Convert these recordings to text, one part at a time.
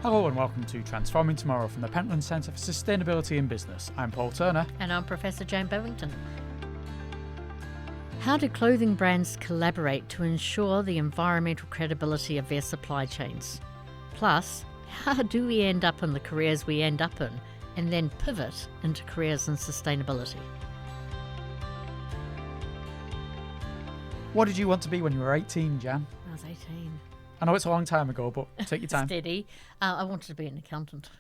Hello and welcome to Transforming Tomorrow from the Pentland Centre for Sustainability in Business. I'm Paul Turner. And I'm Professor Jane Bovington. How do clothing brands collaborate to ensure the environmental credibility of their supply chains? Plus, how do we end up in the careers we end up in and then pivot into careers in sustainability? What did you want to be when you were 18, Jan? I was 18. I know it's a long time ago, but take your time. Steady. I wanted to be an accountant.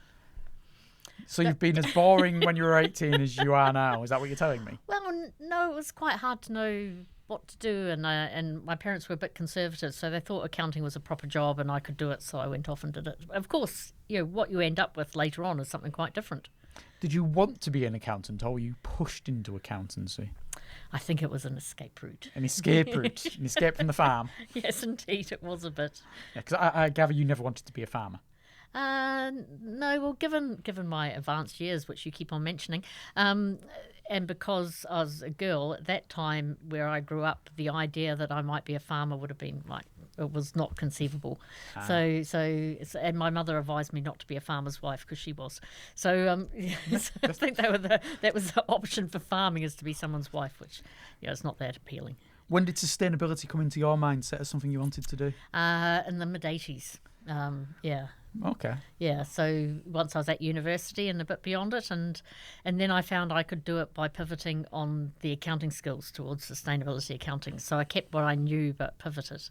So you've been as boring when you were 18 as you are now. Is that what you're telling me? Well, no, it was quite hard to know what to do, and my parents were a bit conservative, so they thought accounting was a proper job and I could do it, so I went off and did it. Of course, what you end up with later on is something quite different. Did you want to be an accountant, or were you pushed into accountancy? I think it was an escape route. An escape route? An escape from the farm? Yes, indeed, it was a bit. Yeah, because I gather you never wanted to be a farmer. No, well, given my advanced years, which you keep on mentioning, and because I was a girl at that time where I grew up, the idea that I might be a farmer would have been it was not conceivable. And my mother advised me not to be a farmer's wife because she was. So I think that was the option for farming, is to be someone's wife, which it's not that appealing. When did sustainability come into your mindset as something you wanted to do? In the mid-'80s. Yeah. Okay. Yeah, so once I was at university and a bit beyond it, and then I found I could do it by pivoting on the accounting skills towards sustainability accounting. So I kept what I knew but pivoted.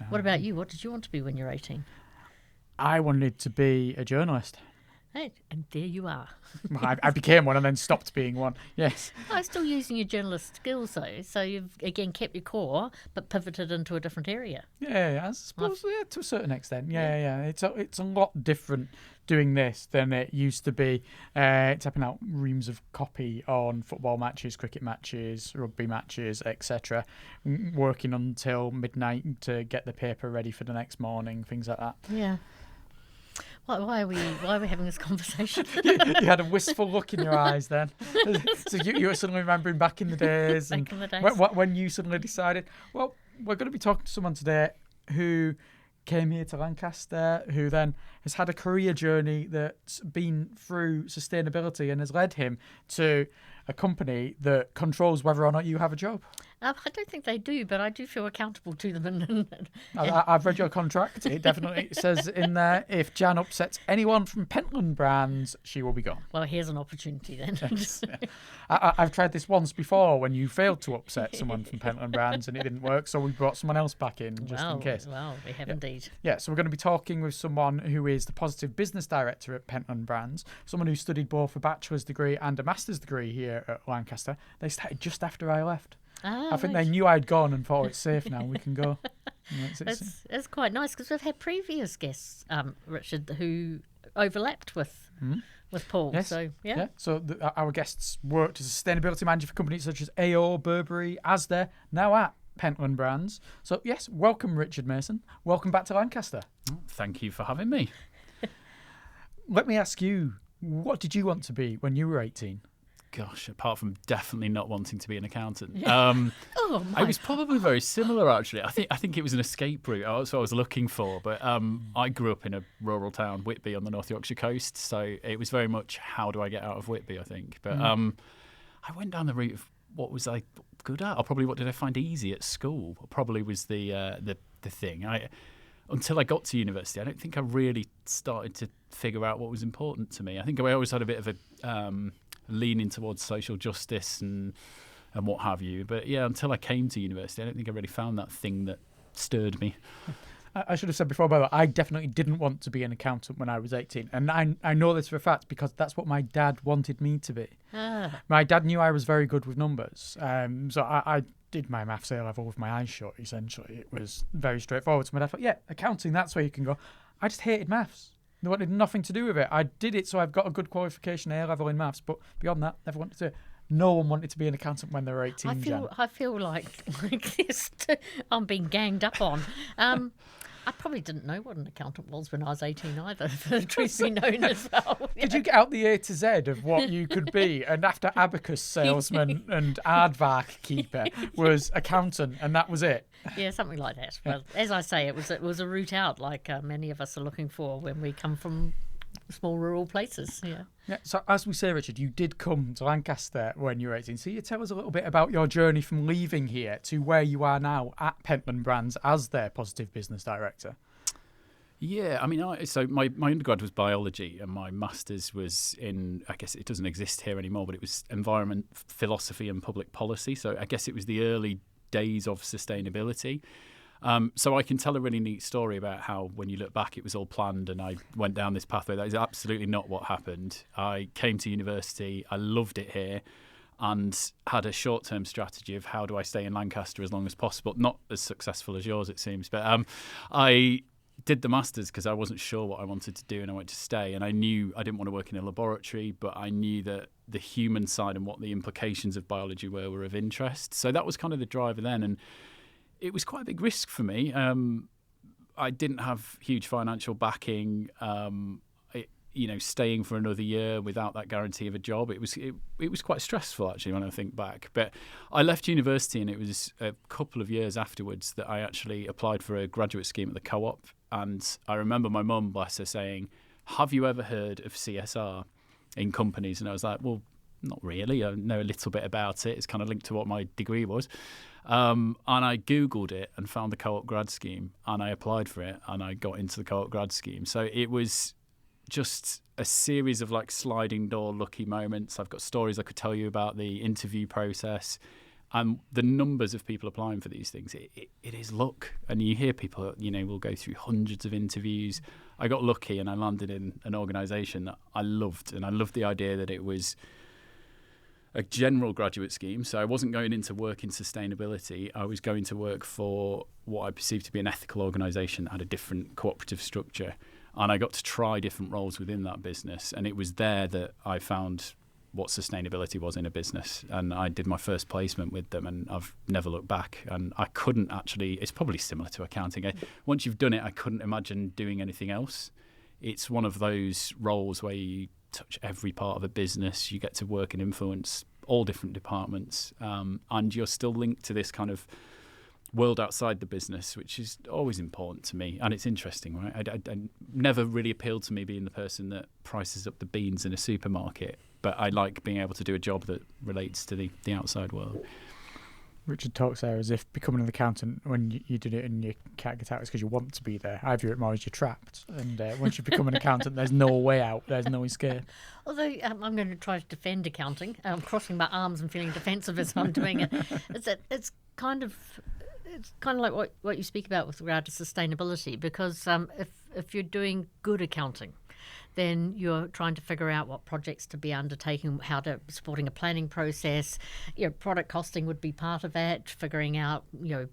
What about you? What did you want to be when you were 18? I wanted to be a journalist. Hey, and there you are. I became one and then stopped being one. Yes. I'm still using your journalist skills though, so you've again kept your core but pivoted into a different area. Yeah, I suppose to a certain extent. Yeah. It's a lot different doing this than it used to be. Tapping out reams of copy on football matches, cricket matches, rugby matches, etc. Working until midnight to get the paper ready for the next morning, things like that. Yeah. Why are we having this conversation? You had a wistful look in your eyes then. So you were suddenly remembering back in the days. When you suddenly decided, well, we're going to be talking to someone today who came here to Lancaster, who then has had a career journey that's been through sustainability and has led him to a company that controls whether or not you have a job. I don't think they do, but I do feel accountable to them. I've read your contract. It definitely says in there, if Jan upsets anyone from Pentland Brands, she will be gone. Well, here's an opportunity then. Yes. I've tried this once before when you failed to upset someone from Pentland Brands and it didn't work, so we brought someone else back in just in case. Well, we have indeed. Yeah, so we're going to be talking with someone who is the Positive Business Director at Pentland Brands, someone who studied both a bachelor's degree and a master's degree here at Lancaster. They started just after I left. I think they knew I'd gone and thought it's safe now, we can go. It's quite nice because we've had previous guests, Richard, who overlapped with Paul. Yes. So yeah. So our guests worked as a sustainability manager for companies such as AO, Burberry, Asda, now at Pentland Brands. So yes, welcome Richard Mason. Welcome back to Lancaster. Thank you for having me. Let me ask you, what did you want to be when you were 18? Gosh, apart from definitely not wanting to be an accountant. It was probably very similar, actually. I think it was an escape route. That's what I was looking for. But I grew up in a rural town, Whitby, on the North Yorkshire coast. So it was very much, how do I get out of Whitby, I think. But I went down the route of what was I good at? Or probably what did I find easy at school? Probably was the thing. Until I got to university, I don't think I really started to figure out what was important to me. I think I always had a bit of a leaning towards social justice and what have you. But yeah, until I came to university, I don't think I really found that thing that stirred me. I should have said before, by the way, I definitely didn't want to be an accountant when I was 18. And I know this for a fact because that's what my dad wanted me to be. My dad knew I was very good with numbers. So I did my maths A level with my eyes shut, essentially. It was very straightforward. So my dad thought, yeah, accounting, that's where you can go. I just hated maths. They wanted nothing to do with it. I did it so I've got a good qualification A level in maths, but beyond that, never wanted to. No one wanted to be an accountant when they were 18. I feel like this. I'm being ganged up on. I probably didn't know what an accountant was when I was 18 either, for the truth be known as well. Did you get out the A to Z of what you could be? And after abacus salesman and aardvark keeper was accountant, and that was it? Yeah, something like that. Well, as I say, it was a route out, like many of us are looking for when we come from small rural places. Yeah. So as we say, Richard, you did come to Lancaster when you were 18. So you tell us a little bit about your journey from leaving here to where you are now at Pentland Brands as their positive business director. Yeah, I mean, so my undergrad was biology and my master's was in, I guess it doesn't exist here anymore, but it was environment, philosophy and public policy. So I guess it was the early days of sustainability. So I can tell a really neat story about how when you look back it was all planned and I went down this pathway. That is absolutely not what happened. I came to university, I loved it here and had a short-term strategy of how do I stay in Lancaster as long as possible. Not as successful as yours, it seems, but I did the Masters because I wasn't sure what I wanted to do and I wanted to stay. And I knew I didn't want to work in a laboratory, but I knew that the human side and what the implications of biology were of interest. So that was kind of the driver then. And it was quite a big risk for me. I didn't have huge financial backing. Staying for another year without that guarantee of a job, it was quite stressful actually when I think back. But I left university and it was a couple of years afterwards that I actually applied for a graduate scheme at the Co-op. And I remember my mum, bless her, saying, "Have you ever heard of CSR in companies?" And I was like, "Well, not really. I know a little bit about it. It's kind of linked to what my degree was." And I Googled it and found the Co-op grad scheme and I applied for it and I got into the Co-op grad scheme. So it was just a series of like sliding door lucky moments. I've got stories I could tell you about the interview process and the numbers of people applying for these things. It is luck. And you hear people, will go through hundreds of interviews. I got lucky and I landed in an organisation that I loved. And I loved the idea that it was a general graduate scheme. So I wasn't going into work in sustainability. I was going to work for what I perceived to be an ethical organisation that had a different cooperative structure. And I got to try different roles within that business. And it was there that I found what sustainability was in a business. And I did my first placement with them and I've never looked back. And I couldn't actually, it's probably similar to accounting. Once you've done it, I couldn't imagine doing anything else. It's one of those roles where you touch every part of a business. You get to work and influence all different departments. And you're still linked to this kind of world outside the business, which is always important to me. And it's interesting, right? I never really appealed to me being the person that prices up the beans in a supermarket, but I like being able to do a job that relates to the outside world. Richard talks there as if becoming an accountant, when you did it and you can't get out, it's because you want to be there. I view it more as you're trapped. And once you become an accountant, there's no way out. There's no escape. Although I'm going to try to defend accounting. I'm crossing my arms and feeling defensive as I'm doing it. It's kind of like what you speak about with regard to sustainability, because if you're doing good accounting, then you're trying to figure out what projects to be undertaking, how to supporting a planning process. Product costing would be part of that, figuring out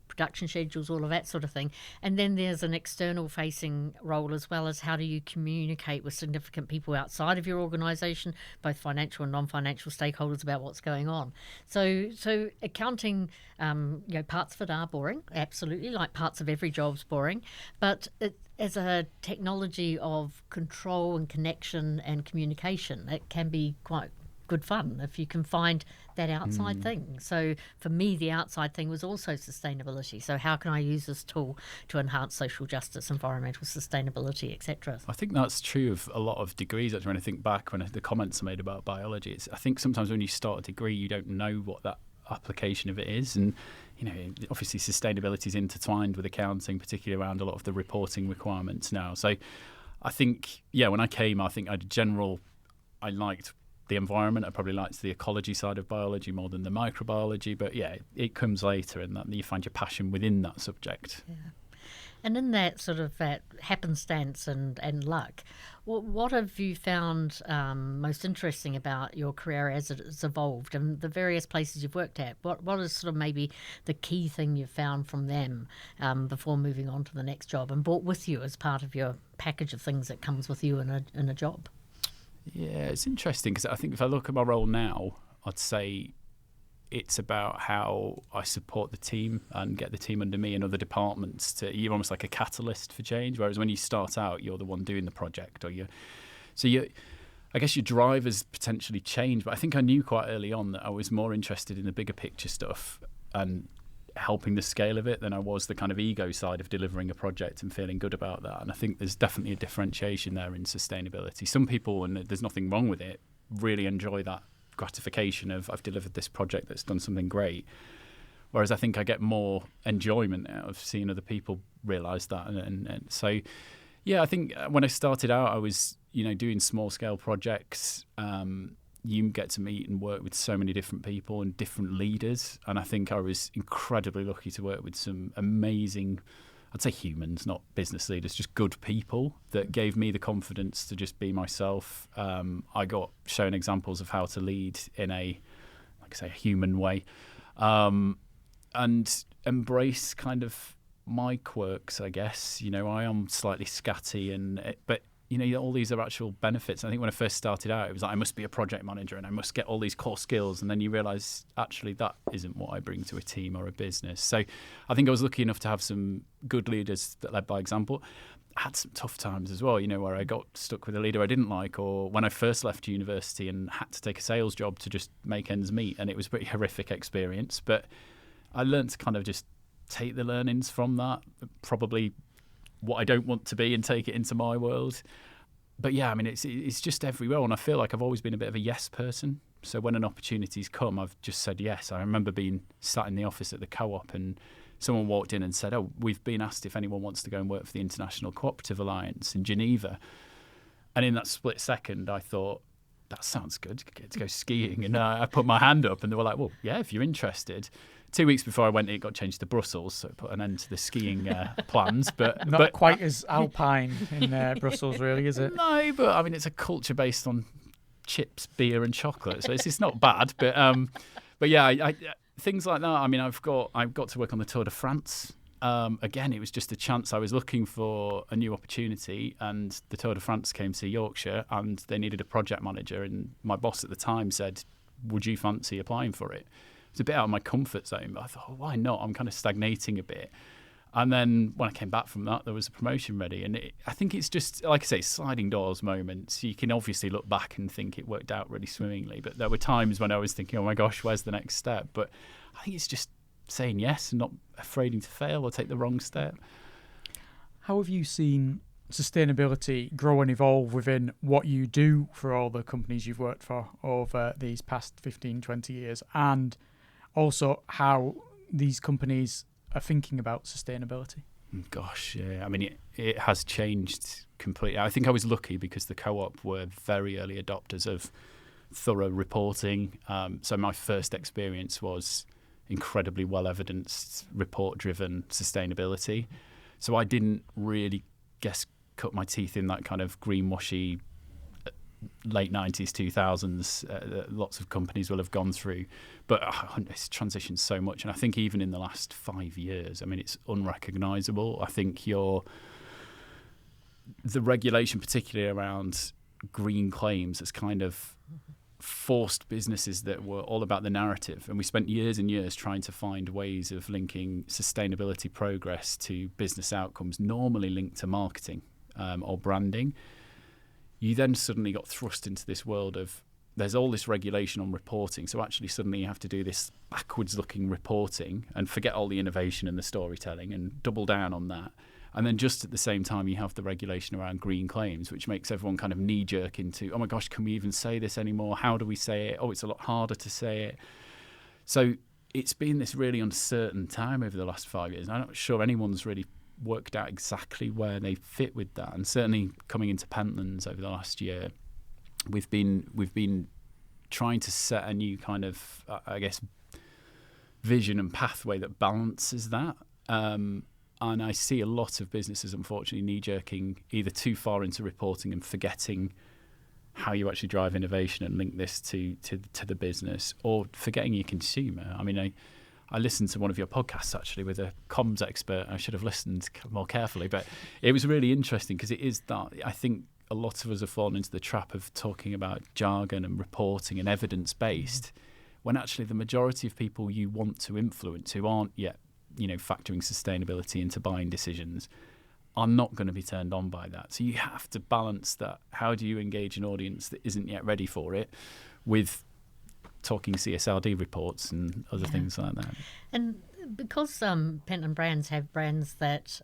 production schedules, all of that sort of thing. And then there's an external facing role as well, as how do you communicate with significant people outside of your organisation, both financial and non-financial stakeholders, about what's going on. So accounting, parts of it are boring, absolutely, like parts of every job's boring, but as a technology of control and connection and communication, it can be quite good fun if you can find that outside thing. So for me, the outside thing was also sustainability. So how can I use this tool to enhance social justice, environmental sustainability, etc.? I think that's true of a lot of degrees. Actually, when I think back, when the comments are made about biology, I think sometimes when you start a degree, you don't know what that application of it is. And obviously sustainability is intertwined with accounting, particularly around a lot of the reporting requirements now. So I think, when I came, I think I liked the environment. I probably liked the ecology side of biology more than the microbiology. But it comes later, and that you find your passion within that subject. Yeah. And in that sort of that happenstance and luck, what have you found most interesting about your career as it's evolved and the various places you've worked at? What is sort of maybe the key thing you've found from them before moving on to the next job and brought with you as part of your package of things that comes with you in a job? Yeah, it's interesting because I think if I look at my role now, I'd say it's about how I support the team and get the team under me and other departments you're almost like a catalyst for change. Whereas when you start out, you're the one doing the project, I guess your drivers potentially change. But I think I knew quite early on that I was more interested in the bigger picture stuff and helping the scale of it than I was the kind of ego side of delivering a project and feeling good about that. And I think there's definitely a differentiation there in sustainability. Some people, and there's nothing wrong with it, really enjoy that gratification of I've delivered this project that's done something great, whereas I think I get more enjoyment out of seeing other people realise that. And so I think when I started out I was doing small scale projects. You get to meet and work with so many different people and different leaders, and I think I was incredibly lucky to work with some amazing, I'd say humans, not business leaders, just good people that gave me the confidence to just be myself. I got shown examples of how to lead in a human way, and embrace kind of my quirks, I guess. I am slightly scatty, but all these are actual benefits. I think when I first started out, it was like I must be a project manager and I must get all these core skills, and then you realise actually that isn't what I bring to a team or a business. So I think I was lucky enough to have some good leaders that led by example. I had some tough times as well, where I got stuck with a leader I didn't like, or when I first left university and had to take a sales job to just make ends meet, and it was a pretty horrific experience. But I learned to kind of just take the learnings from that, probably what I don't want to be, and take it into my world. But yeah, I mean, it's just everywhere, and I feel like I've always been a bit of a yes person. So when an opportunity's come, I've just said yes. I remember being sat in the office at the Co-op, and someone walked in and said, "Oh, we've been asked if anyone wants to go and work for the International Cooperative Alliance in Geneva." And in that split second, I thought, that sounds good, get to go skiing. And I put my hand up, and they were like, "Well, yeah, if you're interested." 2 weeks before I went, it got changed to Brussels, so it put an end to the skiing plans. But not quite as alpine in Brussels, really, is it? No, but I mean, it's a culture based on chips, beer, and chocolate, so it's not bad. But yeah, I things like that. I mean, I've got to work on the Tour de France. Again, it was just a chance. I was looking for a new opportunity, and the Tour de France came to Yorkshire, and they needed a project manager. And my boss at the time said, "Would you fancy applying for it?" It's a bit out of my comfort zone, but I thought, why not? I'm kind of stagnating a bit. And then when I came back from that, there was a promotion ready. And I think it's just, like I say, sliding doors moments. You can obviously look back and think it worked out really swimmingly, but there were times when I was thinking, oh my gosh, where's the next step? But I think it's just saying yes and not afraid to fail or take the wrong step. How have you seen sustainability grow and evolve within what you do for all the companies you've worked for over these past 15, 20 years, and also how these companies are thinking about sustainability? Gosh, yeah. I mean, it has changed completely. I think I was lucky because the Co-op were very early adopters of thorough reporting. So my first experience was incredibly well-evidenced, report-driven sustainability. So I didn't really, cut my teeth in that kind of greenwashy late 90s, 2000s, lots of companies will have gone through. But it's transitioned so much. And I think even in the last 5 years, I mean, it's unrecognisable. I think the regulation, particularly around green claims, has kind of forced businesses that were all about the narrative. And we spent years and years trying to find ways of linking sustainability progress to business outcomes, normally linked to marketing or branding. You then suddenly got thrust into this world of there's all this regulation on reporting. So actually suddenly you have to do this backwards looking reporting and forget all the innovation and the storytelling and double down on that. And then just at the same time, you have the regulation around green claims, which makes everyone kind of knee jerk into, oh my gosh, can we even say this anymore? How do we say it? Oh, it's a lot harder to say it. So it's been this really uncertain time over the last 5 years. And I'm not sure anyone's really worked out exactly where they fit with that. And certainly coming into Pentlands over the last year, we've been trying to set a new kind of, I guess, vision and pathway that balances that. And I see a lot of businesses, unfortunately, knee-jerking either too far into reporting and forgetting how you actually drive innovation and link this to the business, or forgetting your consumer. I mean, I listened to one of your podcasts, actually, with a comms expert. I should have listened more carefully, but it was really interesting because it is that I think a lot of us have fallen into the trap of talking about jargon and reporting and evidence-based when actually the majority of people you want to influence who aren't yet, factoring sustainability into buying decisions are not going to be turned on by that. So you have to balance that. How do you engage an audience that isn't yet ready for it with talking CSRD reports and other things like that? And because Pentland Brands have brands that,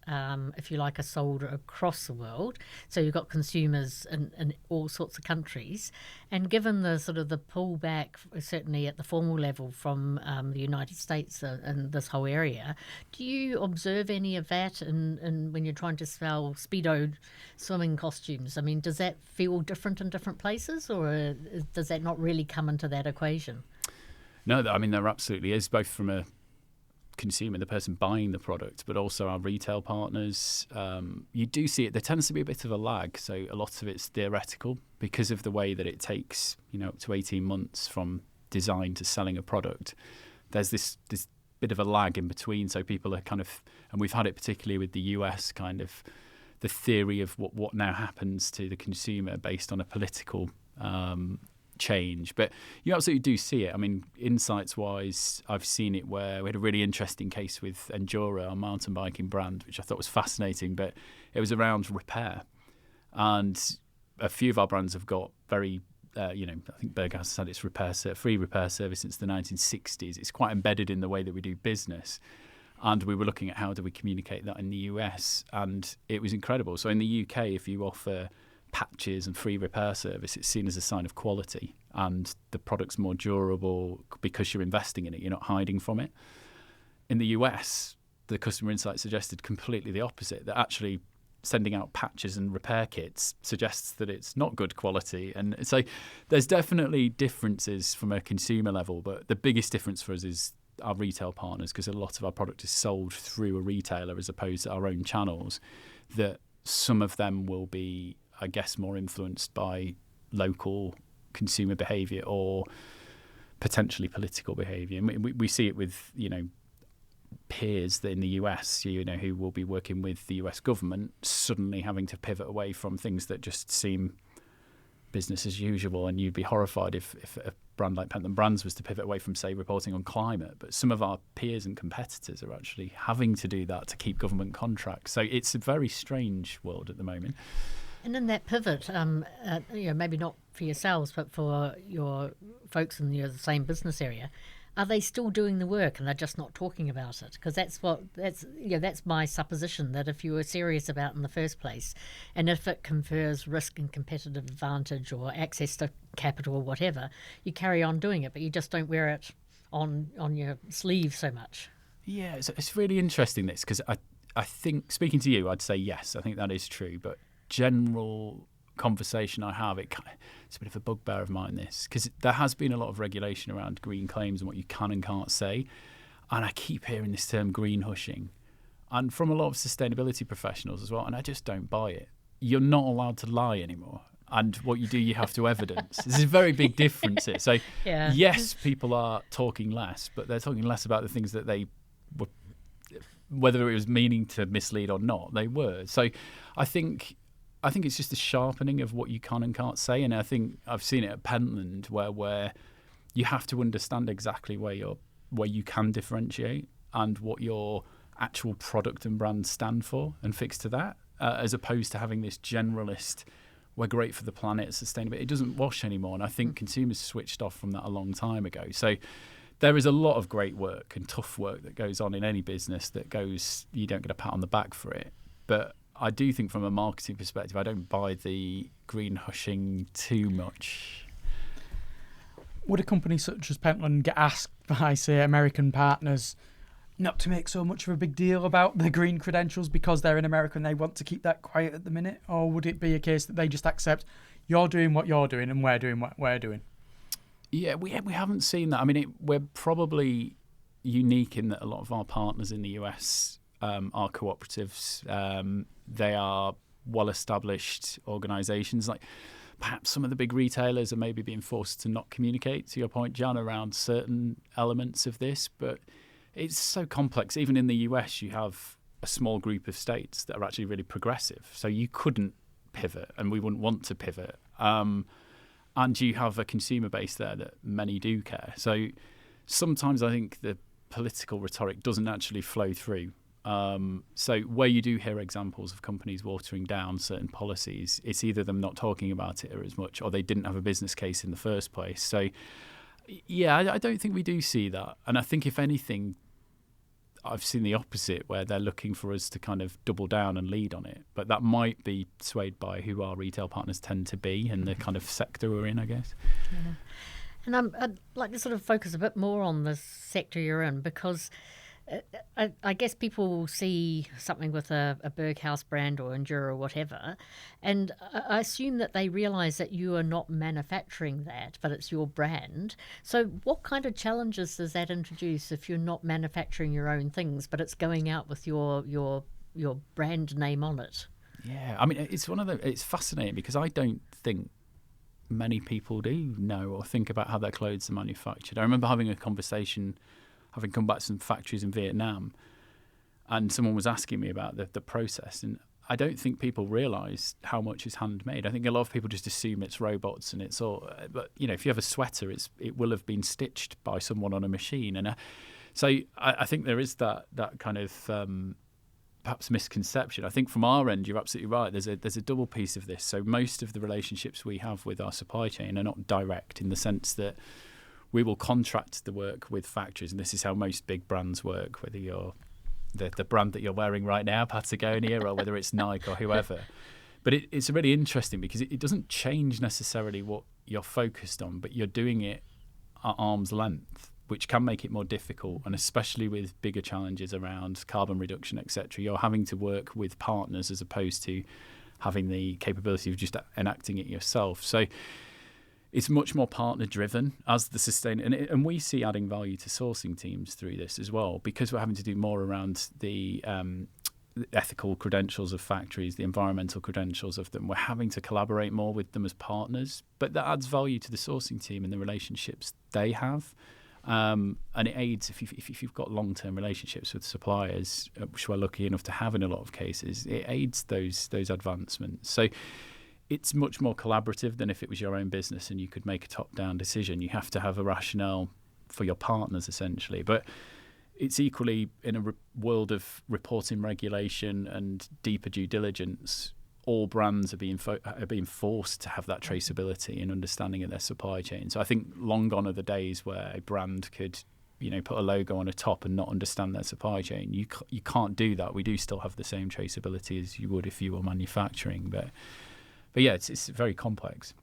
if you like, are sold across the world, so you've got consumers in all sorts of countries, and given the sort of the pullback, certainly at the formal level from the United States and this whole area, do you observe any of that in when you're trying to sell Speedo swimming costumes? I mean, does that feel different in different places, or does that not really come into that equation? No, I mean, there absolutely is, both from a consumer, the person buying the product, but also our retail partners. You do see it. There tends to be a bit of a lag, so a lot of it's theoretical because of the way that it takes up to 18 months from design to selling a product. There's this bit of a lag in between, so people are kind of, and we've had it particularly with the US, kind of the theory of what now happens to the consumer based on a political change. But you absolutely do see it. I mean, insights wise, I've seen it where we had a really interesting case with Endura, our mountain biking brand, which I thought was fascinating, but it was around repair. And a few of our brands have got very I think Berghaus has had its free repair service since the 1960s. It's quite embedded in the way that we do business. And we were looking at how do we communicate that in the US, and it was incredible. So in the UK, if you offer patches and free repair service, it's seen as a sign of quality, and the product's more durable because you're investing in it, you're not hiding from it. In the US, the customer insight suggested completely the opposite, that actually sending out patches and repair kits suggests that it's not good quality. And so there's definitely differences from a consumer level, but the biggest difference for us is our retail partners, because a lot of our product is sold through a retailer as opposed to our own channels, that some of them will be, I guess, more influenced by local consumer behaviour or potentially political behaviour. And we see it with, peers in the US, who will be working with the US government, suddenly having to pivot away from things that just seem business as usual. And you'd be horrified if a brand like Pentland Brands was to pivot away from, say, reporting on climate. But some of our peers and competitors are actually having to do that to keep government contracts. So it's a very strange world at the moment. And in that pivot, maybe not for yourselves, but for your folks in the same business area, are they still doing the work and they're just not talking about it? Because that's my supposition, that if you were serious about it in the first place, and if it confers risk and competitive advantage or access to capital or whatever, you carry on doing it, but you just don't wear it on your sleeve so much. Yeah, it's really interesting, this, because I think, speaking to you, I'd say yes, I think that is true, but general conversation I have, it's a bit of a bugbear of mine, this, because there has been a lot of regulation around green claims and what you can and can't say, and I keep hearing this term green hushing, and from a lot of sustainability professionals as well, and I just don't buy it. You're not allowed to lie anymore, and what you do, you have to evidence. There's a very big difference here. So yes, people are talking less, but they're talking less about the things that they were, whether it was meaning to mislead or not, they were. So I think it's just a sharpening of what you can and can't say. And I think I've seen it at Pentland where you have to understand exactly where you can differentiate and what your actual product and brand stand for and fix to that, as opposed to having this generalist, we're great for the planet, sustainability. It doesn't wash anymore. And I think consumers switched off from that a long time ago. So there is a lot of great work and tough work that goes on in any business you don't get a pat on the back for it. But I do think from a marketing perspective, I don't buy the green hushing too much. Would a company such as Pentland get asked by, say, American partners not to make so much of a big deal about the green credentials because they're in America and they want to keep that quiet at the minute? Or would it be a case that they just accept you're doing what you're doing and we're doing what we're doing? Yeah, we haven't seen that. I mean, we're probably unique in that a lot of our partners in the US are cooperatives. They are well-established organisations. Like perhaps some of the big retailers are maybe being forced to not communicate, to your point, Jan, around certain elements of this. But it's so complex. Even in the US, you have a small group of states that are actually really progressive. So you couldn't pivot, and we wouldn't want to pivot. And you have a consumer base there that many do care. So sometimes I think the political rhetoric doesn't actually flow through. So where you do hear examples of companies watering down certain policies, it's either them not talking about it as much, or they didn't have a business case in the first place. So yeah, I don't think we do see that. And I think if anything, I've seen the opposite, where they're looking for us to kind of double down and lead on it. But that might be swayed by who our retail partners tend to be and the kind of sector we're in, I guess. Yeah. And I'd like to sort of focus a bit more on the sector you're in, because I guess people will see something with a Berghaus brand or Endura or whatever, and I assume that they realise that you are not manufacturing that, but it's your brand. So what kind of challenges does that introduce if you're not manufacturing your own things, but it's going out with your brand name on it? Yeah, I mean, it's fascinating, because I don't think many people do know or think about how their clothes are manufactured. I remember having a conversation, having come back to some factories in Vietnam, and someone was asking me about the process, and I don't think people realise how much is handmade. I think a lot of people just assume it's robots and it's all, but if you have a sweater, it will have been stitched by someone on a machine, and so I think there is that kind of perhaps misconception. I think from our end, you're absolutely right. There's a double piece of this. So most of the relationships we have with our supply chain are not direct, in the sense that we will contract the work with factories, and this is how most big brands work, whether you're the brand that you're wearing right now, Patagonia, or whether it's Nike or whoever. But it's really interesting, because it doesn't change necessarily what you're focused on, but you're doing it at arm's length, which can make it more difficult. And especially with bigger challenges around carbon reduction, etc., you're having to work with partners as opposed to having the capability of just enacting it yourself. So it's much more partner driven as the and we see adding value to sourcing teams through this as well, because we're having to do more around the ethical credentials of factories, the environmental credentials of them. We're having to collaborate more with them as partners, but that adds value to the sourcing team and the relationships they have. And it aids if you've got long-term relationships with suppliers, which we're lucky enough to have in a lot of cases. It aids those advancements. So it's much more collaborative than if it was your own business and you could make a top-down decision. You have to have a rationale for your partners, essentially. But it's equally, in a world of reporting regulation and deeper due diligence, all brands are being forced to have that traceability and understanding of their supply chain. So I think long gone are the days where a brand could, put a logo on a top and not understand their supply chain. You can't do that. We do still have the same traceability as you would if you were manufacturing, but yeah, it's very complex.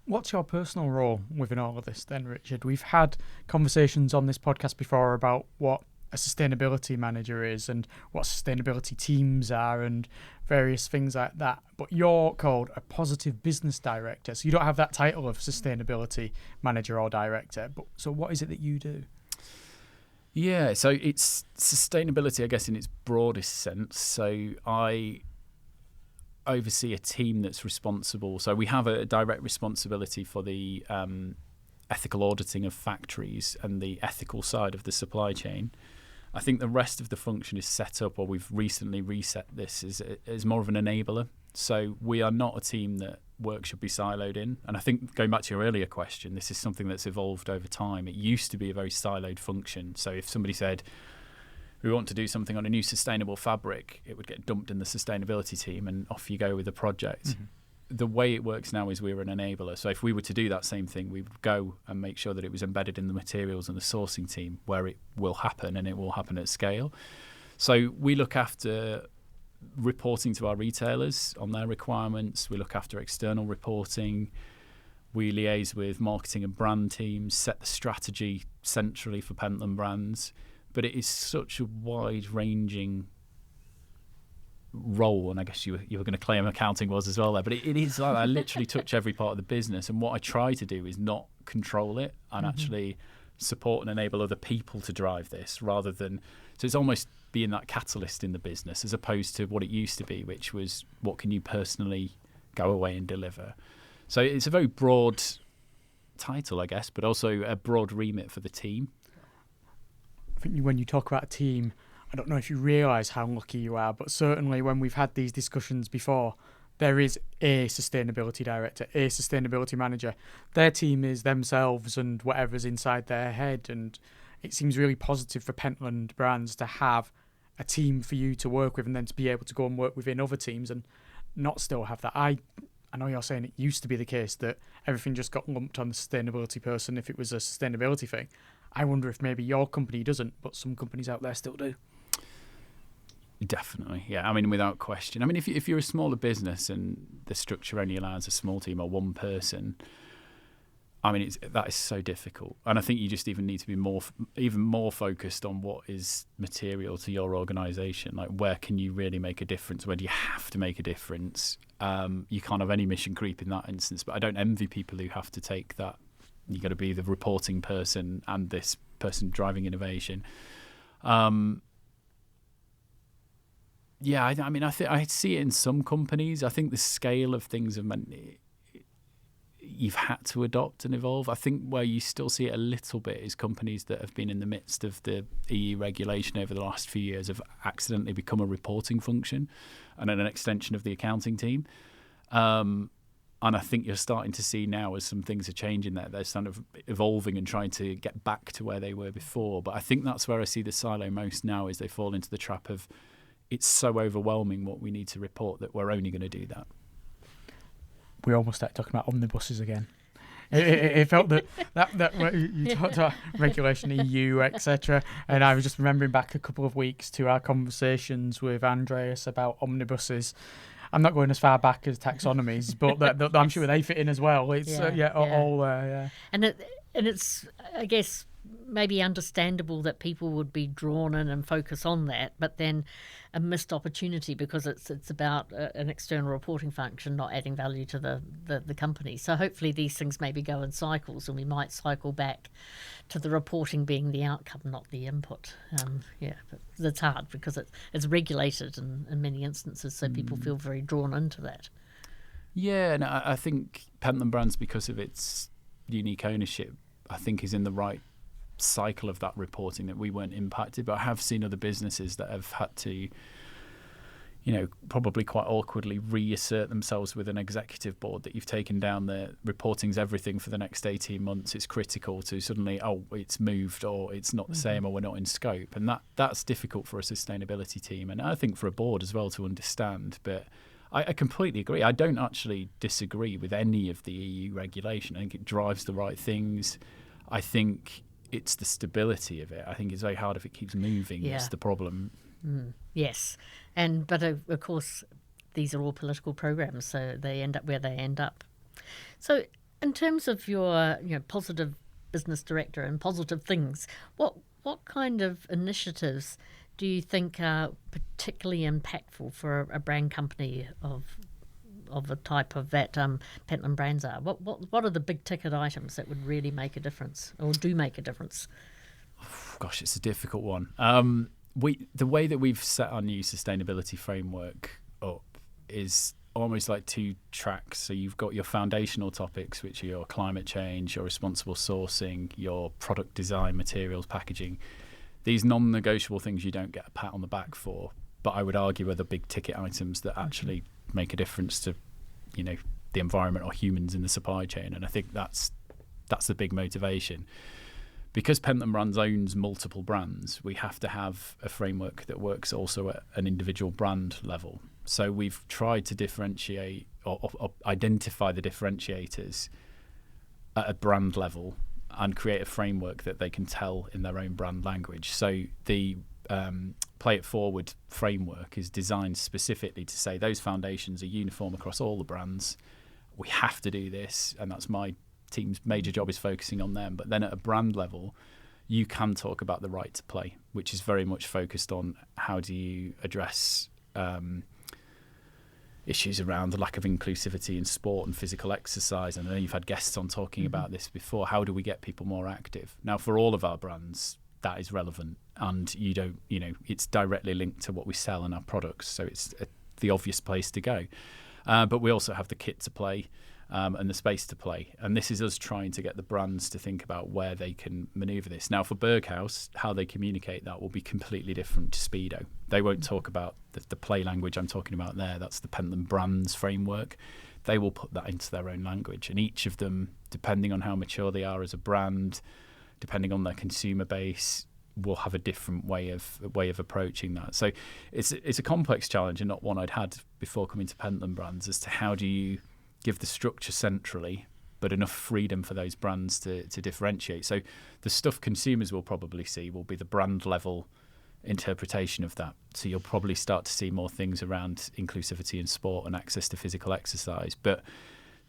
What's your personal role within all of this then, Richard? We've had conversations on this podcast before about what a sustainability manager is and what sustainability teams are and various things like that. But you're called a positive business director, so you don't have that title of sustainability manager or director. But so what is it that you do? Yeah, so it's sustainability, I guess, in its broadest sense. So I oversee a team that's responsible. So we have a direct responsibility for the ethical auditing of factories and the ethical side of the supply chain. I think the rest of the function is set up, or we've recently reset this, as more of an enabler. So we are not a team that work should be siloed in. And I think, going back to your earlier question, this is something that's evolved over time. It used to be a very siloed function. So if somebody said, we want to do something on a new sustainable fabric, it would get dumped in the sustainability team and off you go with the project. Mm-hmm. The way it works now is we're an enabler. So if we were to do that same thing, we would go and make sure that it was embedded in the materials and the sourcing team where it will happen, and it will happen at scale. So we look after reporting to our retailers on their requirements. We look after external reporting. We liaise with marketing and brand teams, set the strategy centrally for Pentland Brands. But it is such a wide-ranging role, and I guess you were going to claim accounting was as well there, but it is like I literally touch every part of the business, and what I try to do is not control it and actually support and enable other people to drive this, rather than, so it's almost being that catalyst in the business as opposed to what it used to be, which was what can you personally go away and deliver. So it's a very broad title, I guess, but also a broad remit for the team. I think when you talk about a team, I don't know if you realise how lucky you are, but certainly when we've had these discussions before, there is a sustainability director, a sustainability manager. Their team is themselves and whatever's inside their head, and it seems really positive for Pentland Brands to have a team for you to work with and then to be able to go and work within other teams and not still have that. I know you're saying it used to be the case that everything just got lumped on the sustainability person if it was a sustainability thing. I wonder if maybe your company doesn't, but some companies out there still do. Definitely, yeah. I mean, without question. I mean, if you're a smaller business and the structure only allows a small team or one person, I mean, that is so difficult. And I think you just even need to be even more focused on what is material to your organisation. Like, where can you really make a difference? Where do you have to make a difference? You can't have any mission creep in that instance. But I don't envy people who have to take that. You got to be the reporting person and this person driving innovation. Yeah, I mean, I see it in some companies. I think the scale of things have meant you've had to adopt and evolve. I think where you still see it a little bit is companies that have been in the midst of the EU regulation over the last few years have accidentally become a reporting function and an extension of the accounting team. And I think you're starting to see now as some things are changing there, they're sort of evolving and trying to get back to where they were before. But I think that's where I see the silo most now, is they fall into the trap of it's so overwhelming what we need to report that we're only going to do that. We almost started talking about omnibuses again. It felt that you talked about regulation, EU, etc. And I was just remembering back a couple of weeks to our conversations with Andreas about omnibuses. I'm not going as far back as taxonomies, but I'm sure they fit in as well. It's all there. And it's, I guess, maybe understandable that people would be drawn in and focus on that, but then a missed opportunity because it's about an external reporting function not adding value to the company. So hopefully these things maybe go in cycles, and we might cycle back to the reporting being the outcome, not the input. But it's hard because it's regulated in many instances, so people feel very drawn into that. Yeah, and I think Pentland Brands, because of its unique ownership, I think is in the right cycle of that reporting, that we weren't impacted. But I have seen other businesses that have had to, probably quite awkwardly reassert themselves with an executive board that you've taken down their reporting's everything for the next 18 months. It's critical to suddenly, it's moved, or it's not the same, or we're not in scope. And that's difficult for a sustainability team, and I think for a board as well to understand. But I completely agree. I don't actually disagree with any of the EU regulation. I think it drives the right things. I think it's the stability of it. I think it's very hard if it keeps moving. Yeah. That's the problem. Yes. But of course, these are all political programs, so they end up where they end up. So in terms of your positive business director and positive things, what kind of initiatives do you think are particularly impactful for a brand company of the type of that Pentland Brands are? What are the big ticket items that would really make a difference, or do make a difference? Gosh, it's a difficult one. The way that we've set our new sustainability framework up is almost like two tracks. So you've got your foundational topics, which are your climate change, your responsible sourcing, your product design, materials, packaging. These non-negotiable things you don't get a pat on the back for, but I would argue are the big ticket items that actually make a difference to, the environment or humans in the supply chain. And I think that's the big motivation. Because Pentland Brands owns multiple brands, we have to have a framework that works also at an individual brand level. So we've tried to differentiate or identify the differentiators at a brand level and create a framework that they can tell in their own brand language. So the Play It Forward framework is designed specifically to say those foundations are uniform across all the brands. We have to do this, and that's my team's major job, is focusing on them. But then at a brand level, you can talk about the right to play, which is very much focused on how do you address issues around the lack of inclusivity in sport and physical exercise. And I know you've had guests on talking about this before. How do we get people more active? Now, for all of our brands, that is relevant, and it's directly linked to what we sell in our products, so it's the obvious place to go. But we also have the kit to play and the space to play, and this is us trying to get the brands to think about where they can manoeuvre this. Now, for Berghaus, how they communicate that will be completely different to Speedo. They won't talk about the play language I'm talking about there. That's the Pentland Brands framework. They will put that into their own language, and each of them, depending on how mature they are as a brand, depending on their consumer base, will have a different way of approaching that. So it's a complex challenge, and not one I'd had before coming to Pentland Brands, as to how do you give the structure centrally, but enough freedom for those brands to differentiate. So the stuff consumers will probably see will be the brand level interpretation of that. So you'll probably start to see more things around inclusivity in sport and access to physical exercise. But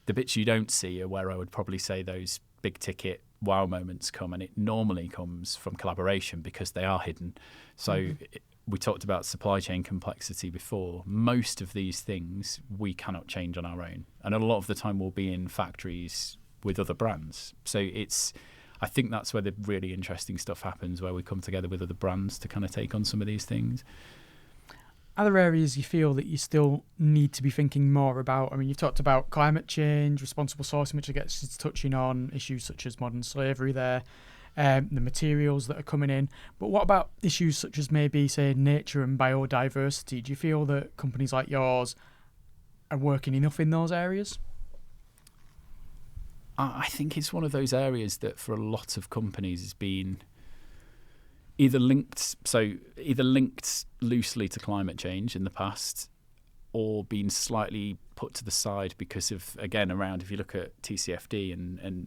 the bits you don't see are where I would probably say those big ticket wow moments come, and it normally comes from collaboration because they are hidden. So we talked about supply chain complexity before. Most of these things we cannot change on our own, and a lot of the time we'll be in factories with other brands. So I think that's where the really interesting stuff happens, where we come together with other brands to kind of take on some of these things. Are there areas you feel that you still need to be thinking more about? I mean, you've talked about climate change, responsible sourcing, which I guess is touching on issues such as modern slavery there, the materials that are coming in. But what about issues such as maybe, say, nature and biodiversity? Do you feel that companies like yours are working enough in those areas? I think it's one of those areas that for a lot of companies has been either linked loosely to climate change in the past, or been slightly put to the side because of, again, around, if you look at TCFD and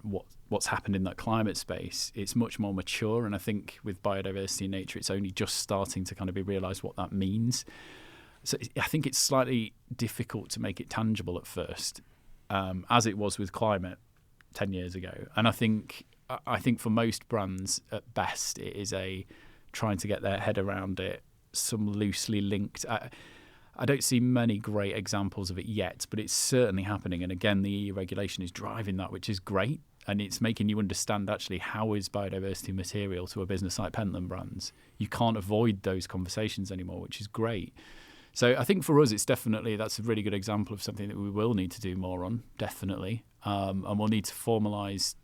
what's happened in that climate space, it's much more mature. And I think with biodiversity and nature, it's only just starting to kind of be realised what that means. So I think it's slightly difficult to make it tangible at first, as it was with climate 10 years ago. And I think for most brands, at best, it is trying to get their head around it, some loosely linked. I don't see many great examples of it yet, but it's certainly happening. And again, the EU regulation is driving that, which is great. And it's making you understand, actually, how is biodiversity material to a business like Pentland Brands? You can't avoid those conversations anymore, which is great. So I think for us, that's a really good example of something that we will need to do more on, definitely. And we'll need to formalise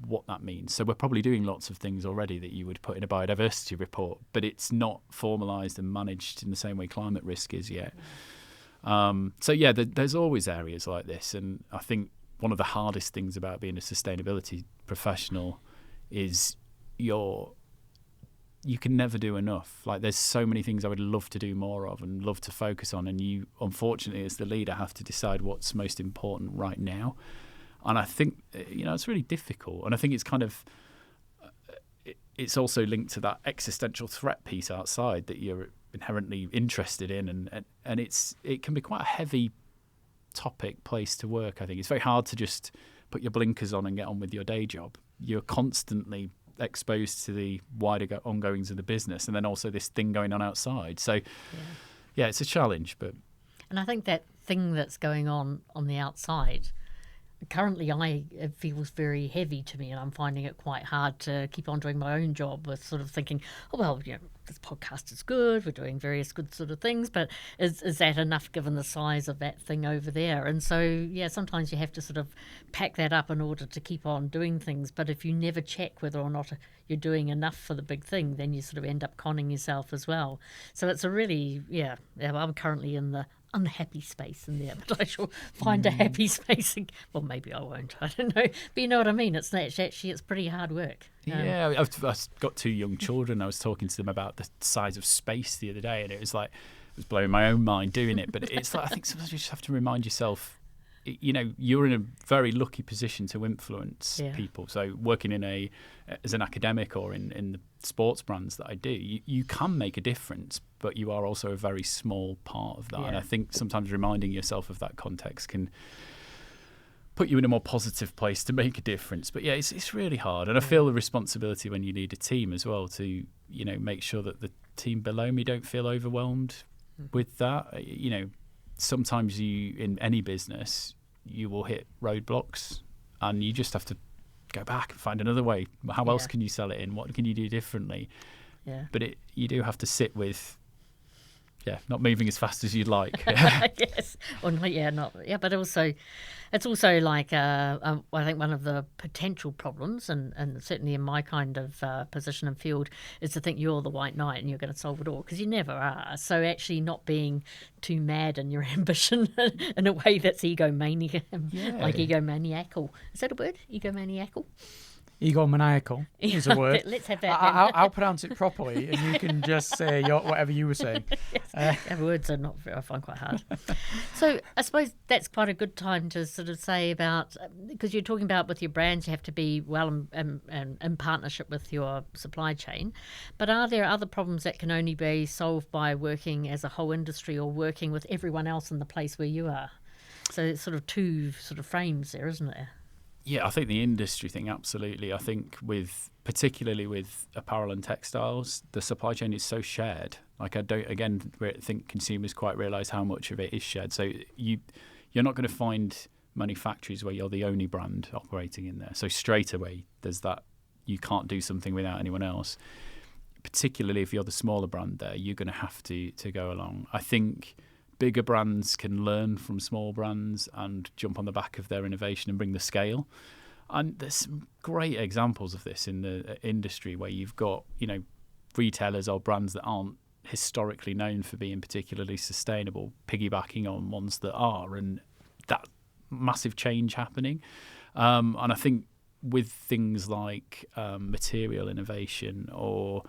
what that means. So we're probably doing lots of things already that you would put in a biodiversity report, but it's not formalised and managed in the same way climate risk is yet. There's always areas like this. And I think one of the hardest things about being a sustainability professional is you can never do enough. Like, there's so many things I would love to do more of and love to focus on, and you, unfortunately, as the leader, have to decide what's most important right now. And I think, it's really difficult. And I think it's kind of, it's also linked to that existential threat piece outside that you're inherently interested in. And it can be quite a heavy place to work, I think. It's very hard to just put your blinkers on and get on with your day job. You're constantly exposed to the wider ongoings of the business, and then also this thing going on outside. So, yeah, it's a challenge. And I think that thing that's going on the outside, currently it feels very heavy to me, and I'm finding it quite hard to keep on doing my own job with sort of thinking, this podcast is good, we're doing various good sort of things, but is that enough given the size of that thing over there? And so, sometimes you have to sort of pack that up in order to keep on doing things. But if you never check whether or not you're doing enough for the big thing, then you sort of end up conning yourself as well. So it's a really, I'm currently in the unhappy space in there, but I shall find a happy space. Well, maybe I won't. I don't know. But you know what I mean? It's pretty hard work. I've got 2 young children. I was talking to them about the size of space the other day, and it was blowing my own mind doing it. But it's like, I think sometimes you just have to remind yourself, you're in a very lucky position to influence people. So working as an academic or in the sports brands that I do, you can make a difference, but you are also a very small part of that. And I think sometimes reminding yourself of that context can put you in a more positive place to make a difference. But it's really hard. And I feel the responsibility when you lead a team as well to, make sure that the team below me don't feel overwhelmed with that. Sometimes in any business, you will hit roadblocks, and you just have to go back and find another way. How else can you sell it in? What can you do differently? Yeah. But you do have to sit with, not moving as fast as you'd like. Yes. Or not. Yeah, but also, it's also like, I think one of the potential problems, and certainly in my kind of position and field, is to think you're the white knight and you're going to solve it all, because you never are. So actually not being too mad in your ambition in a way that's egomaniacal. Like egomaniacal. Is that a word? Egomaniacal? egomaniacal is a word. Let's have that. I'll pronounce it properly, and you can just say whatever you were saying. Yes. Words are not very, I find quite hard. So I suppose that's quite a good time to sort of say about, because you're talking about with your brands, you have to be well in partnership with your supply chain. But are there other problems that can only be solved by working as a whole industry or working with everyone else in the place where you are? So it's sort of two sort of frames there, isn't there? Yeah, I think the industry thing, absolutely. I think particularly with apparel and textiles, the supply chain is so shared. Like I don't think consumers quite realise how much of it is shared. So you're not going to find manufacturers where you're the only brand operating in there. So straight away there's that you can't do something without anyone else. Particularly if you're the smaller brand there, you're going to have to go along. I think bigger brands can learn from small brands and jump on the back of their innovation and bring the scale. And there's some great examples of this in the industry where you've got, retailers or brands that aren't historically known for being particularly sustainable, piggybacking on ones that are, and that massive change happening. And I think with things like material innovation, or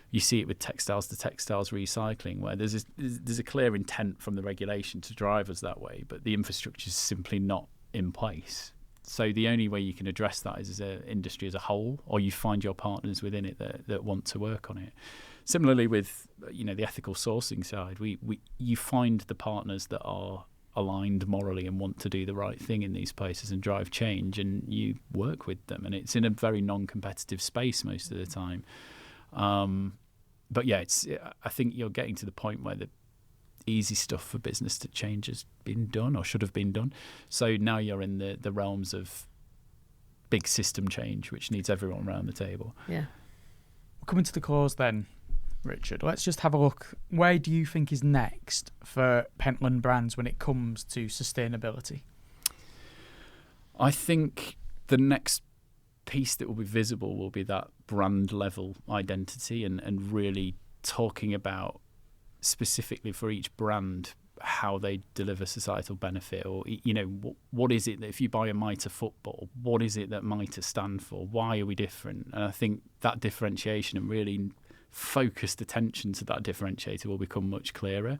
you see it with textiles to textiles recycling, where there's a clear intent from the regulation to drive us that way, but the infrastructure is simply not in place. So the only way you can address that is as an industry as a whole, or you find your partners within it that want to work on it. Similarly with the ethical sourcing side, you find the partners that are aligned morally and want to do the right thing in these places and drive change, and you work with them, and it's in a very non-competitive space most of the time. But yeah, I think you're getting to the point where the easy stuff for business to change has been done or should have been done. So now you're in the realms of big system change, which needs everyone around the table. Yeah. We're coming to the cause then, Richard. Let's just have a look. Where do you think is next for Pentland Brands when it comes to sustainability? I think the next piece that will be visible will be that brand level identity and really talking about specifically for each brand how they deliver societal benefit, or what is it that if you buy a Mitre football, what is it that Mitre stand for, why are we different? And I think that differentiation and really focused attention to that differentiator will become much clearer,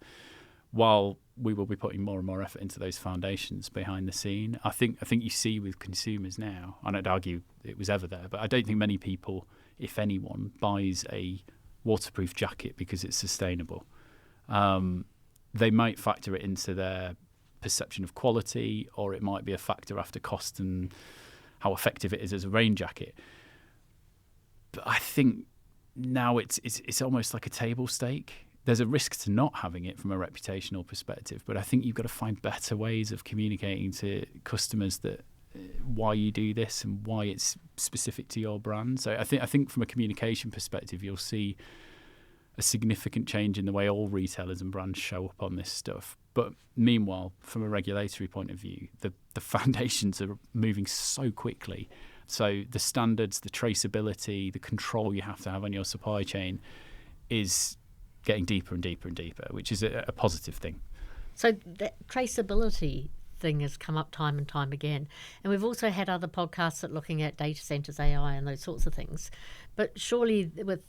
while we will be putting more and more effort into those foundations behind the scene. I think you see with consumers now, and I'd argue it was ever there, but I don't think many people, if anyone, buys a waterproof jacket because it's sustainable. They might factor it into their perception of quality, or it might be a factor after cost and how effective it is as a rain jacket. But I think now it's almost like a table stake. There's a risk to not having it from a reputational perspective, but I think you've got to find better ways of communicating to customers that why you do this and why it's specific to your brand. So I think from a communication perspective, you'll see a significant change in the way all retailers and brands show up on this stuff. But meanwhile, from a regulatory point of view, the foundations are moving so quickly. So the standards, the traceability, the control you have to have on your supply chain is getting deeper and deeper and deeper, which is a positive thing. So that traceability thing has come up time and time again. And we've also had other podcasts that looking at data centres, AI and those sorts of things. But surely with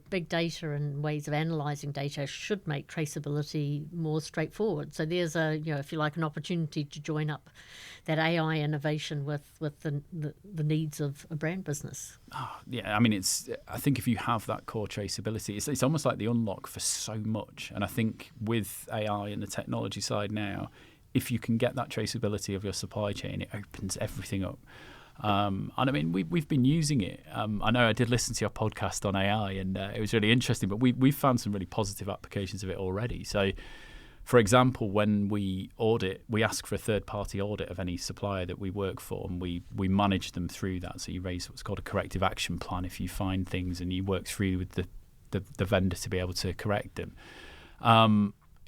big data and ways of analysing data should make traceability more straightforward. So there's if you like, an opportunity to join up that AI innovation with the needs of a brand business. Oh, yeah, I mean, I think if you have that core traceability, it's almost like the unlock for so much. And I think with AI and the technology side now, if you can get that traceability of your supply chain, it opens everything up. And I mean, we've been using it. I know I did listen to your podcast on AI, and it was really interesting. But we've found some really positive applications of it already. So, for example, when we audit, we ask for a third-party audit of any supplier that we work for, and we manage them through that. So you raise what's called a corrective action plan if you find things, and you work through with the vendor to be able to correct them.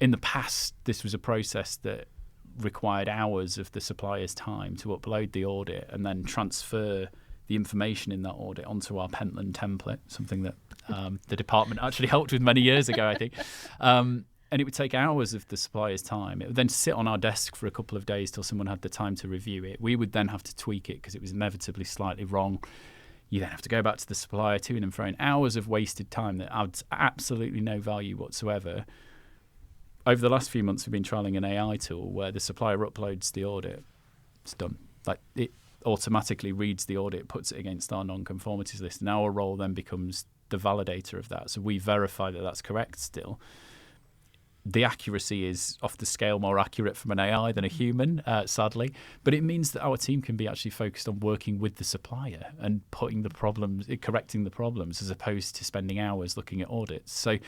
In the past, this was a process that required hours of the supplier's time to upload the audit and then transfer the information in that audit onto our Pentland template, something that the department actually helped with many years ago, I think. And it would take hours of the supplier's time. It would then sit on our desk for a couple of days till someone had the time to review it. We would then have to tweak it because it was inevitably slightly wrong. You then have to go back to the supplier, to and fro, hours of wasted time that adds absolutely no value whatsoever. Over the last few months, we've been trialling an AI tool where the supplier uploads the audit. It's done. Like, it automatically reads the audit, puts it against our non-conformities list, and our role then becomes the validator of that. So we verify that that's correct still. The accuracy is off the scale more accurate from an AI than a human, sadly. But it means that our team can be actually focused on working with the supplier and correcting the problems, as opposed to spending hours looking at audits. So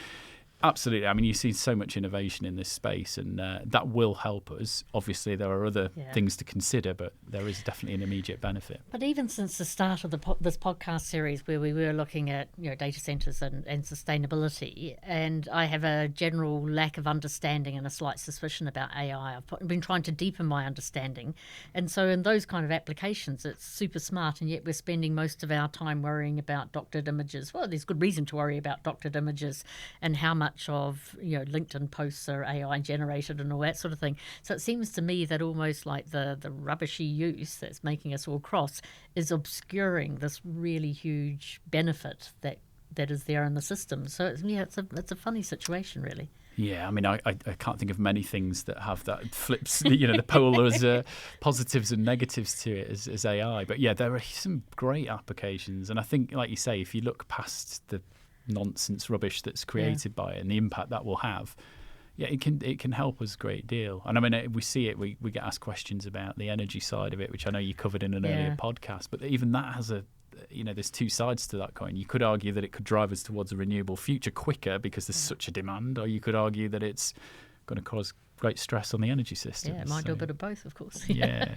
absolutely. I mean, you see so much innovation in this space, and that will help us. Obviously, there are other things to consider, but there is definitely an immediate benefit. But even since the start of this podcast series, where we were looking at data centres and sustainability, and I have a general lack of understanding and a slight suspicion about AI. I've been trying to deepen my understanding, and so in those kind of applications, it's super smart, and yet we're spending most of our time worrying about doctored images. Well, there's good reason to worry about doctored images and how much of LinkedIn posts are AI generated and all that sort of thing. So it seems to me that almost like the rubbishy use that's making us all cross is obscuring this really huge benefit that is there in the system. So it's a funny situation, really. Yeah, I mean, I can't think of many things that have that flips, the polars, positives and negatives to it as AI. But yeah, there are some great applications. And I think, like you say, if you look past the nonsense rubbish that's created by it and the impact that will have, it can help us a great deal. And I mean, we see it, we get asked questions about the energy side of it, which I know you covered in an earlier podcast, but even that has there's two sides to that coin. You could argue that it could drive us towards a renewable future quicker because there's such a demand, or you could argue that it's going to cause great stress on the energy system. Yeah, it might do a bit of both, of course. Yeah.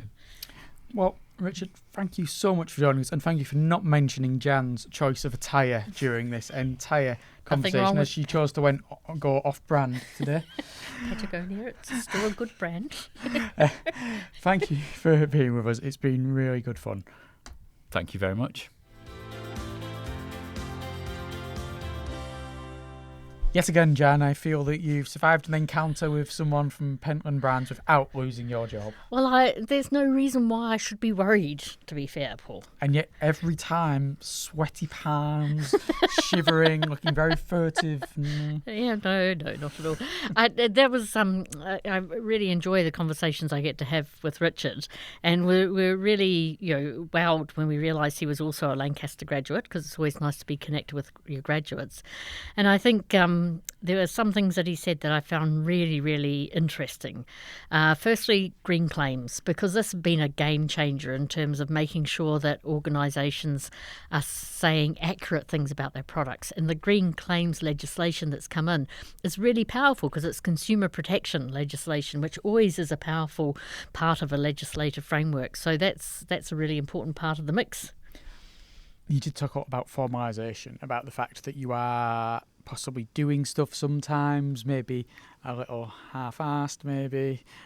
Well, Richard, thank you so much for joining us, and thank you for not mentioning Jan's choice of attire during this entire conversation, as she chose to go off-brand today. Patagonia, it's still a good brand. Thank you for being with us. It's been really good fun. Thank you very much. Yet again, Jan, I feel that you've survived an encounter with someone from Pentland Brands without losing your job. Well, there's no reason why I should be worried, to be fair, Paul. And yet every time, sweaty palms, shivering, looking very furtive. Yeah, no, not at all. I really enjoy the conversations I get to have with Richard. And we're really, wowed when we realised he was also a Lancaster graduate, because it's always nice to be connected with your graduates. And I think there were some things that he said that I found really, really interesting. Firstly, green claims, because this has been a game changer in terms of making sure that organisations are saying accurate things about their products. And the green claims legislation that's come in is really powerful because it's consumer protection legislation, which always is a powerful part of a legislative framework. So that's a really important part of the mix. You did talk a lot about formalisation, about the fact that you are possibly doing stuff sometimes, maybe a little half-assed,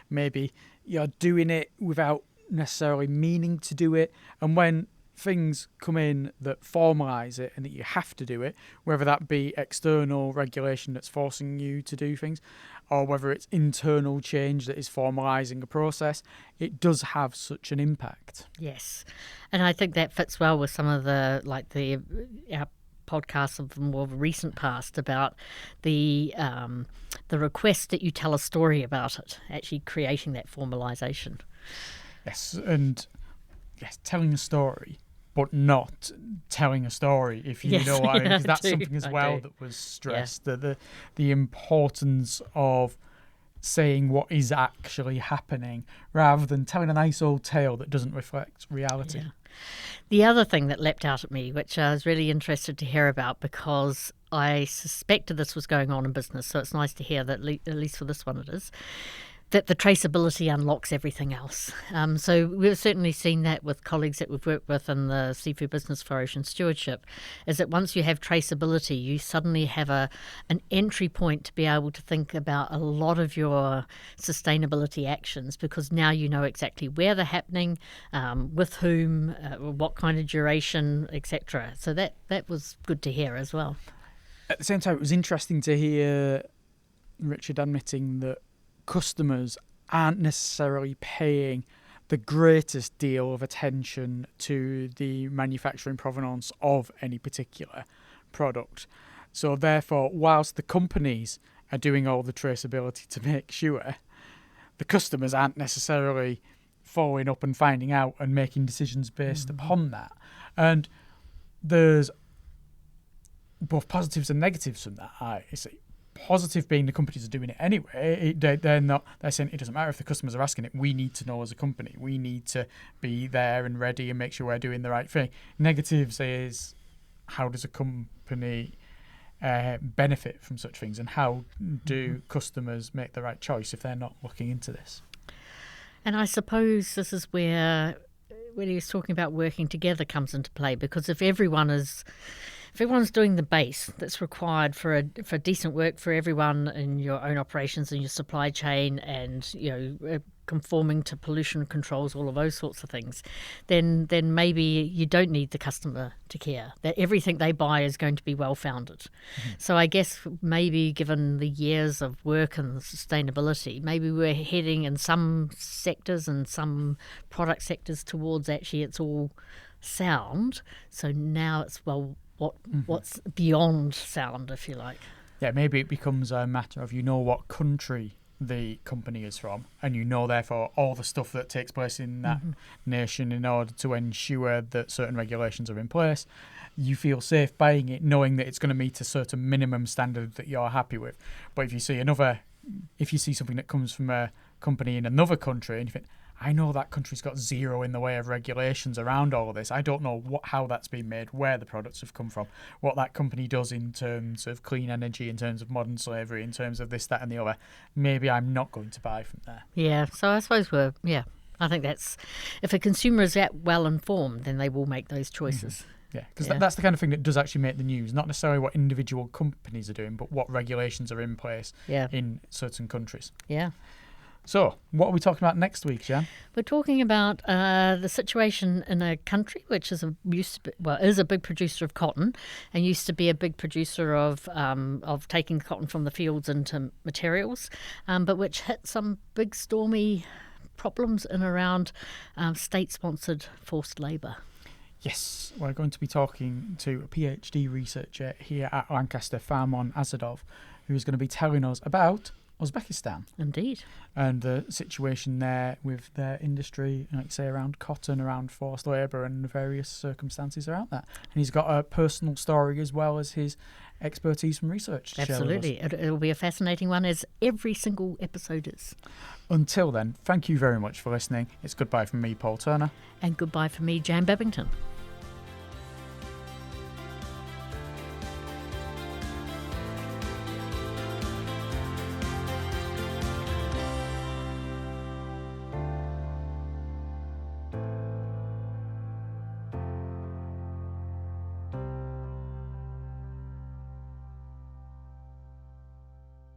maybe you're doing it without necessarily meaning to do it. And when things come in that formalise it and that you have to do it, whether that be external regulation that's forcing you to do things, or whether it's internal change that is formalising a process, it does have such an impact. Yes, and I think that fits well with some of our podcasts of the more recent past about the request that you tell a story about it, actually creating that formalisation. Yes, and telling a story, but not telling a story, if you know what I mean. Because that's something as well that was stressed, that the importance of saying what is actually happening rather than telling a nice old tale that doesn't reflect reality. Yeah. The other thing that leapt out at me, which I was really interested to hear about because I suspected this was going on in business, so it's nice to hear that at least for this one it is, that the traceability unlocks everything else. So we've certainly seen that with colleagues that we've worked with in the Seafood Business for Ocean Stewardship, is that once you have traceability, you suddenly have an entry point to be able to think about a lot of your sustainability actions, because now you know exactly where they're happening, with whom, what kind of duration, etc. So that was good to hear as well. At the same time, it was interesting to hear Richard admitting that customers aren't necessarily paying the greatest deal of attention to the manufacturing provenance of any particular product. So therefore, whilst the companies are doing all the traceability to make sure, the customers aren't necessarily following up and finding out and making decisions based upon that. And there's both positives and negatives from that. I see. Positive being the companies are doing it anyway. They're saying it doesn't matter if the customers are asking it. We need to know as a company. We need to be there and ready and make sure we're doing the right thing. Negatives is, how does a company benefit from such things, and how do customers make the right choice if they're not looking into this? And I suppose this is where when he was talking about working together comes into play, because if everyone's doing the base that's required for decent work for everyone in your own operations and your supply chain, and conforming to pollution controls, all of those sorts of things, then maybe you don't need the customer to care that everything they buy is going to be well founded. So I guess maybe given the years of work and sustainability, maybe we're heading in some sectors and some product sectors towards actually it's all sound. So now it's what's beyond sound, if you like. Yeah, maybe it becomes a matter of what country the company is from, and therefore all the stuff that takes place in that nation in order to ensure that certain regulations are in place. You feel safe buying it knowing that it's going to meet a certain minimum standard that you're happy with. But if you see something that comes from a company in another country and you think, I know that country's got zero in the way of regulations around all of this. I don't know how that's been made, where the products have come from, what that company does in terms of clean energy, in terms of modern slavery, in terms of this, that and the other. Maybe I'm not going to buy from there. Yeah, so I suppose I think that's, if a consumer is that well informed, then they will make those choices. Yeah, because that's the kind of thing that does actually make the news, not necessarily what individual companies are doing, but what regulations are in place in certain countries. Yeah. So, what are we talking about next week, Jan? We're talking about the situation in a country which is a big producer of cotton, and used to be a big producer of taking cotton from the fields into materials, but which hit some big stormy problems in around state-sponsored forced labour. Yes, we're going to be talking to a PhD researcher here at Lancaster, Farmon Azadov, who is going to be telling us about Uzbekistan. Indeed. And the situation there with their industry, like say around cotton, around forced labour and various circumstances around that. And he's got a personal story as well as his expertise from research to share with us. Absolutely. It'll be a fascinating one, as every single episode is. Until then, thank you very much for listening. It's goodbye from me, Paul Turner. And goodbye from me, Jan Babington.